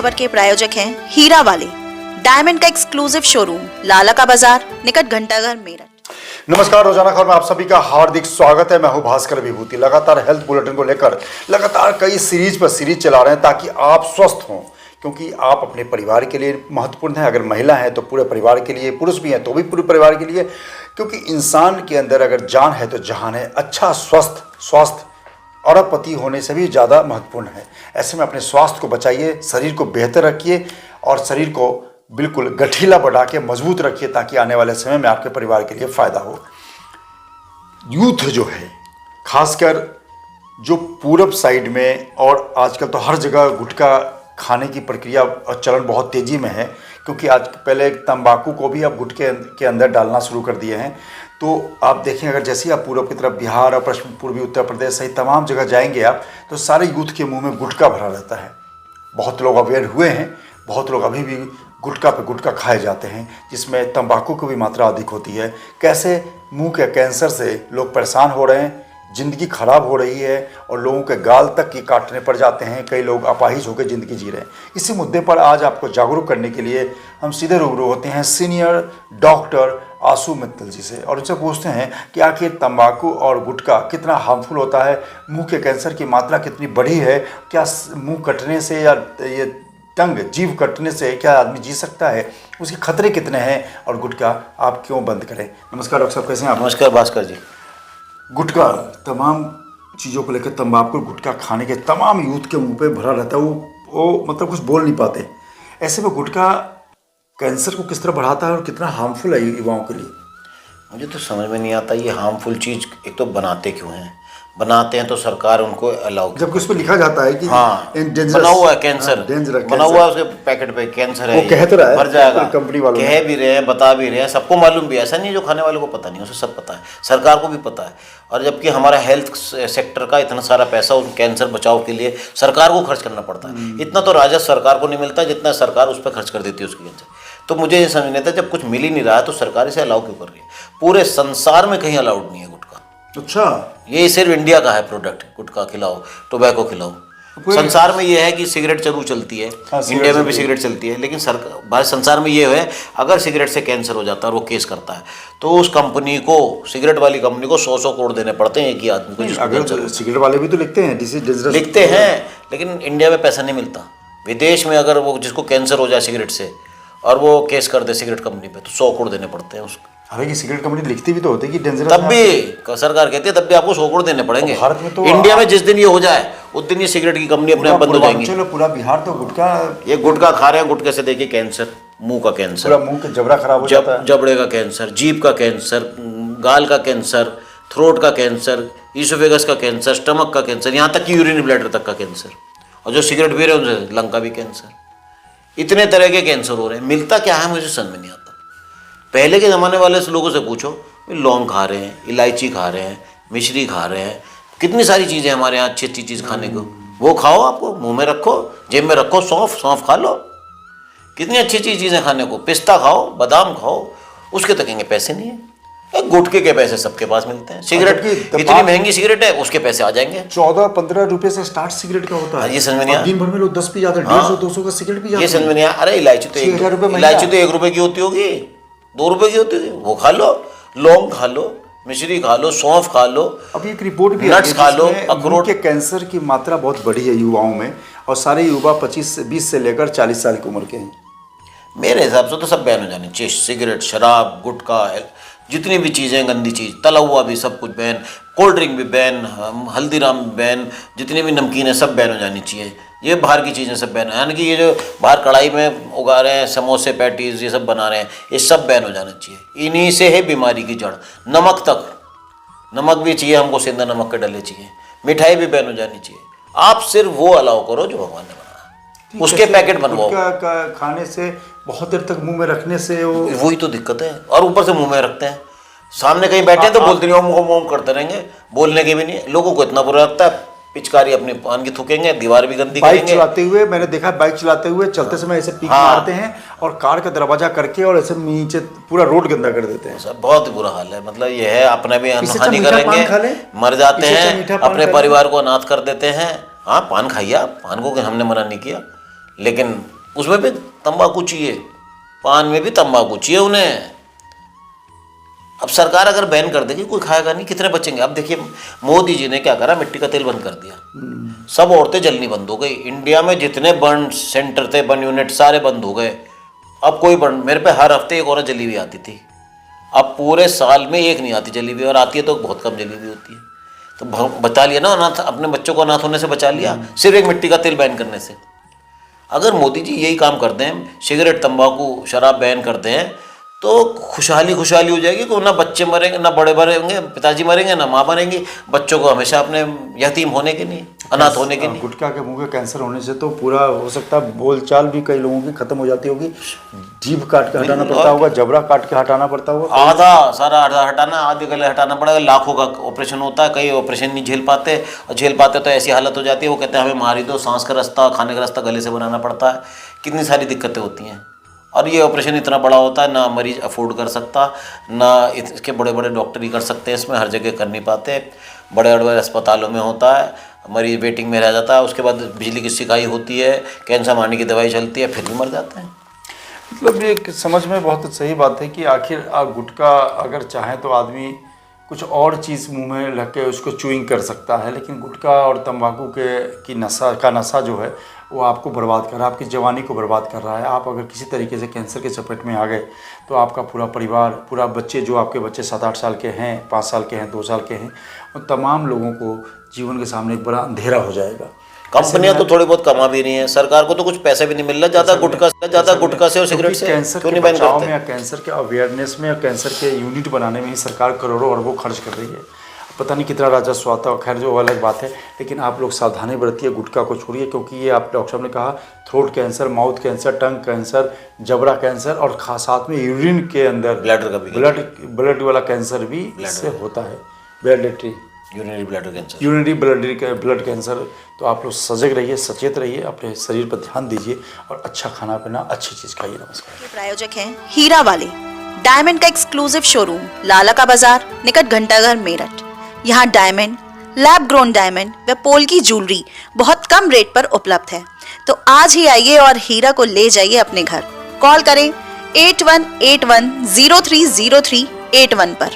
खबर के प्रायोजक हैं हीरा वाले, डायमंड का एक्सक्लूसिव शोरूम, लाला का बाजार, निकट घंटाघर, मेरठ। नमस्कार, रोजाना खबर में आप सभी का हार्दिक स्वागत है। मैं हूं भास्कर विभूति। लगातार हेल्थ बुलेटिन को लेकर लगातार कई सीरीज पर सीरीज चला रहे हैं ताकि आप स्वस्थ हों, क्योंकि आप अपने परिवार के लिए महत्वपूर्ण हैं। अगर महिला है तो पूरे परिवार के लिए, पुरुष भी हैं तो भी पूरे परिवार के लिए, क्योंकि इंसान के अंदर अगर जान है तो जहान है। अच्छा स्वास्थ्य अरबपति होने से भी ज़्यादा महत्वपूर्ण है। ऐसे में अपने स्वास्थ्य को बचाइए, शरीर को बेहतर रखिए और शरीर को बिल्कुल गठीला बढ़ा के मजबूत रखिए ताकि आने वाले समय में आपके परिवार के लिए फ़ायदा हो। यूथ जो है, खासकर जो पूरब साइड में और आजकल तो हर जगह गुटखा खाने की प्रक्रिया और चलन बहुत तेज़ी में है, क्योंकि आज पहले तंबाकू को भी अब गुटखे के अंदर डालना शुरू कर दिए हैं। तो आप देखें, अगर जैसे आप पूर्व की तरफ बिहार और पश्चिम पूर्वी उत्तर प्रदेश सहित तमाम जगह जाएंगे आप, तो सारे यूथ के मुंह में गुटखा भरा रहता है। बहुत लोग अवेयर हुए हैं, बहुत लोग अभी भी गुटखा पे गुटखा खाए जाते हैं, जिसमें तंबाकू की भी मात्रा अधिक होती है। कैसे मुंह के कैंसर से लोग परेशान हो रहे हैं, ज़िंदगी खराब हो रही है और लोगों के गाल तक की काटने पड़ जाते हैं। कई लोग अपाहिज होकर ज़िंदगी जी रहे हैं। इसी मुद्दे पर आज आपको जागरूक करने के लिए हम सीधे रूबरू होते हैं सीनियर डॉक्टर आशु मित्तल जी से और उनसे पूछते हैं कि आखिर तंबाकू और गुटखा कितना हार्मफुल होता है, मुंह के कैंसर की मात्रा कितनी बड़ी है, क्या मुंह कटने से या ये जीभ कटने से क्या आदमी जी सकता है, उसके खतरे कितने हैं और गुटखा आप क्यों बंद करें। नमस्कार डॉक्टर साहब, कैसे हैं आप? नमस्कार भास्कर जी। गुटखा तमाम चीज़ों को लेकर, तंबाकू गुटखा खाने के तमाम यूथ के मुंह पे भरा रहता है। वो मतलब कुछ बोल नहीं पाते। ऐसे में गुटखा कैंसर को किस तरह बढ़ाता है और कितना हार्मफुल है युवाओं के लिए? मुझे तो समझ में नहीं आता ये हार्मफुल चीज़ एक तो बनाते क्यों हैं। बनाते हैं तो सरकार उनको अलाउ, जबकि उस पर लिखा जाता है कि हाँ बना हुआ है कैंसर, बना हुआ है उसके पैकेट पे कैंसर है, वो कह तो रहा है, मर जाएगा, कंपनी वालों कह भी रहे हैं, बता भी रहे हैं, सबको मालूम भी है। ऐसा नहीं है जो खाने वाले को पता नहीं, उसे सब पता है, सरकार को भी पता है। और जबकि हमारा हेल्थ सेक्टर का इतना सारा पैसा उस कैंसर बचाव के लिए सरकार को खर्च करना पड़ता है। इतना तो राजस्व सरकार को नहीं मिलता जितना सरकार उस पर खर्च कर देती है उसकी कैंसर। तो मुझे ये समझ नहीं आता, जब कुछ मिल ही नहीं रहा है तो सरकार इसे अलाउ क्यों कर रही है। पूरे संसार में कहीं अलाउड नहीं है गुटखा। अच्छा, ये सिर्फ इंडिया का है प्रोडक्ट। गुटखा खिलाओ, टोबैको खिलाओ। संसार में ये है कि सिगरेट जरूर चलती है, इंडिया में भी सिगरेट चलती है, लेकिन भारत संसार में ये है अगर सिगरेट से कैंसर हो जाता है और वो केस करता है तो उस कंपनी को, सिगरेट वाली कंपनी को 100 करोड़ देने पड़ते हैं एक ही आदमी को। अगर सिगरेट वाले भी तो लिखते हैं, लिखते हैं, लेकिन इंडिया में पैसा नहीं मिलता। विदेश में अगर वो जिसको कैंसर हो जाए सिगरेट से और वो केस कर दे सिगरेट कंपनी पे तो 100 करोड़ देने पड़ते हैं उसको। हालांकि सिगरेट कंपनी लिखती भी तो होती है कि डेंजरस, तब भी सरकार कहती है तब भी आपको 100 करोड़ देने पड़ेंगे। भारत में तो इंडिया में जिस दिन ये हो जाए उस दिन ये सिगरेट की कंपनी अपने आप बंद हो जाएंगी। चलो, पूरा बिहार तो गुटखा, ये गुटखा खा रहे हैं, गुटखे से देखिए कैंसर, मुंह का कैंसर, पूरा मुंह का जबड़ा खराब हो जाता है, जबड़े का कैंसर, जीभ का कैंसर, गाल का कैंसर, थ्रोट का कैंसर, ईसोफेगस का कैंसर, स्टमक का कैंसर, यहाँ तक कि यूरिन ब्लैडर तक का कैंसर। और जो सिगरेट पी रहे हैं उनसे लंग का भी कैंसर। इतने तरह के कैंसर हो रहे हैं। मिलता क्या है मुझे समझ में नहीं आता। पहले के ज़माने वाले लोगों से पूछो, लौंग खा रहे हैं, इलायची खा रहे हैं, मिश्री खा रहे हैं, कितनी सारी चीज़ें हमारे यहाँ अच्छी अच्छी चीज़ खाने को। वो खाओ, आपको मुंह में रखो, जेब में रखो, सौंफ खा लो, कितनी अच्छी अच्छी चीज़ें खाने को। पिस्ता खाओ, बादाम खाओ, उसके तकेंगे पैसे नहीं है। गुटखे के पैसे सबके पास मिलते हैं। सिगरेट की इतनी महंगी सिगरेट है, उसके पैसे आ जाएंगे। 14-15 रुपए से स्टार्ट सिगरेट का होता है। ये समझ में नहीं आया। दिन भर में लोग 10 पी जाते हैं, 150-200 का सिगरेट पी जाते हैं। ये समझ में नहीं आया। अरे इलायची तो 1 रुपए की होती होगी, 2 रुपए की होती होगी, वो खा लो। लौंग खा लो, मिश्री खा लो, सौंफ खा लो। अब एक रिपोर्ट भी नट्स खा लो, अखरोट के कैंसर की मात्रा बहुत बड़ी है युवाओं में, और सारे युवा 20 से लेकर 40 साल की उम्र के हैं। मेरे हिसाब से तो सब बैन हो जाने चाहिए। सिगरेट, शराब, गुटखा, जितनी भी चीज़ें गंदी चीज़, तला हुआ भी सब कुछ बैन, कोल्ड ड्रिंक भी बैन, हल्दीराम बैन, जितनी भी नमकीन है सब बैन हो जानी चाहिए। ये बाहर की चीज़ें सब बैन है, यानी कि ये जो बाहर कढ़ाई में उगा रहे हैं, समोसे, पैटीज़, ये सब बना रहे हैं, ये सब बैन हो जाना चाहिए। इन्हीं से है बीमारी की जड़। नमक तक, नमक भी चाहिए हमको, सेंधा नमक के डले चाहिए। मिठाई भी बैन हो जानी चाहिए। आप सिर्फ वो अलाउ करो जो भगवान ने बनाया, उसके पैकेट बनवाओ। खाने से बहुत देर तक मुंह में रखने से वही तो दिक्कत है। और ऊपर से मुंह में रखते हैं, सामने कहीं बैठे हैं तो बोलते नहीं, ओम ओम करते रहेंगे, बोलने के भी नहीं। लोगों को इतना बुरा लगता है, पिचकारी अपनी पान की थूकेंगे, दीवार भी गंदी बाइक चलाते हुए मैंने देखा, बाइक चलाते हुए चलते समय ऐसे पीक मारते हैं और कार का दरवाजा करके और ऐसे नीचे पूरा रोड गंदा कर देते हैं। सब बहुत बुरा हाल है। मतलब ये है, अपने भी अनहानि करेंगे, मर जाते हैं, अपने परिवार को अनाथ कर देते हैं। हाँ, पान खाइए आप, पान को हमने मना नहीं किया, लेकिन उसमें भी तंबाकू चाहिए, पान में भी तंबाकू चाहिए उन्हें। अब सरकार अगर बैन कर देगी कोई खाएगा नहीं, कितने बचेंगे? अब देखिए मोदी जी ने क्या करा, मिट्टी का तेल बंद कर दिया, सब औरतें जलनी बंद हो गई। इंडिया में जितने बर्न सेंटर थे, बर्न यूनिट सारे बंद हो गए। अब कोई बर्न, मेरे पे हर हफ्ते एक औरत जली हुई आती थी, अब पूरे साल में एक नहीं आती जली हुई, और आती है तो बहुत कम जली हुई होती है। तो बचा लिया ना अनाथ, अपने बच्चों को अनाथ होने से बचा लिया सिर्फ एक मिट्टी का तेल बैन करने से। अगर मोदी जी यही काम कर दें, सिगरेट तंबाकू शराब बैन कर दें, तो खुशहाली खुशहाली हो जाएगी। को ना बच्चे मरेंगे, ना बड़े मरेंगे, पिताजी मरेंगे, ना माँ मरेंगी, बच्चों को हमेशा अपने यतीम होने के नहीं, अनाथ होने के नहीं। गुटखा के मुंह के कैंसर होने से तो पूरा हो सकता है बोलचाल भी कई लोगों की खत्म हो जाती होगी, जीभ काट के हटाना पड़ता होगा, जबड़ा काट के हटाना पड़ता होगा, आधा सारा हटाना, आधे गले हटाना पड़ेगा। लाखों का ऑपरेशन होता है, कई ऑपरेशन नहीं झेल पाते, और झेल पाते तो ऐसी हालत हो जाती है वो कहते हैं हमें मार ही दो, सांस का रास्ता, खाने का रास्ता गले से बनाना पड़ता है, कितनी सारी दिक्कतें होती हैं। और ये ऑपरेशन इतना बड़ा होता है, ना मरीज अफोर्ड कर सकता, ना इसके बड़े बड़े डॉक्टर ही कर सकते हैं, इसमें हर जगह कर नहीं पाते। बड़े बड़े अस्पतालों में होता है, मरीज वेटिंग में रह जाता है, उसके बाद बिजली की सिकाई होती है, कैंसर मारने की दवाई चलती है, फिर भी मर जाते हैं। मतलब ये समझ में बहुत सही बात है कि आखिर गुटखा अगर चाहे तो आदमी कुछ और चीज़ मुंह में लग के उसको चूइंग कर सकता है, लेकिन गुटखा और तंबाकू की नशा जो है वो आपको बर्बाद कर रहा है, आपकी जवानी को बर्बाद कर रहा है। आप अगर किसी तरीके से कैंसर के चपेट में आ गए तो आपका पूरा परिवार, पूरा बच्चे, जो आपके बच्चे 7-8 साल के हैं, 5 साल के हैं, 2 साल के हैं, उन तमाम लोगों को जीवन के सामने एक बड़ा अंधेरा हो जाएगा। कंपनियां तो थोड़ी बहुत कमा भी रही हैं, सरकार को तो कुछ पैसे भी नहीं मिल रहा ज़्यादा गुटखा से और सिगरेट से। कैंसर क्यों के नहीं बैन बचाव करते? में या कैंसर के अवेयरनेस में या कैंसर के यूनिट बनाने में ही सरकार करोड़ों अरबों खर्च कर रही है। पता नहीं कितना राजस्व आता है, खैर जो अलग बात है, लेकिन आप लोग सावधानी बरतिए, गुटखा को छोड़िए, क्योंकि ये आप डॉक्टर साहब ने कहा थ्रोट कैंसर, माउथ कैंसर, टंग कैंसर, जबड़ा कैंसर, और साथ में यूरिन के अंदर ब्लैडर का भी, ब्लड वाला कैंसर भी इससे होता है, bladder urinary bladder cancer, urinary blood cancer. तो आप लोग सजग रहिए, सचेत रहिए, अपने शरीर पर ध्यान दीजिए और अच्छा खाना पीना, अच्छी चीज़ खाइए। नमस्कार। के प्रायोजक हैं हीरा वाले, डायमंड का एक्सक्लूसिव शोरूम, लाला का बाजार, निकट घंटाघर, मेरठ। यहाँ डायमंड, लैब ग्रोन डायमंड व पोल की ज्वेलरी बहुत कम रेट पर उपलब्ध है। तो आज ही आइए और हीरा को ले जाइए अपने घर। कॉल करें 8181030381 पर।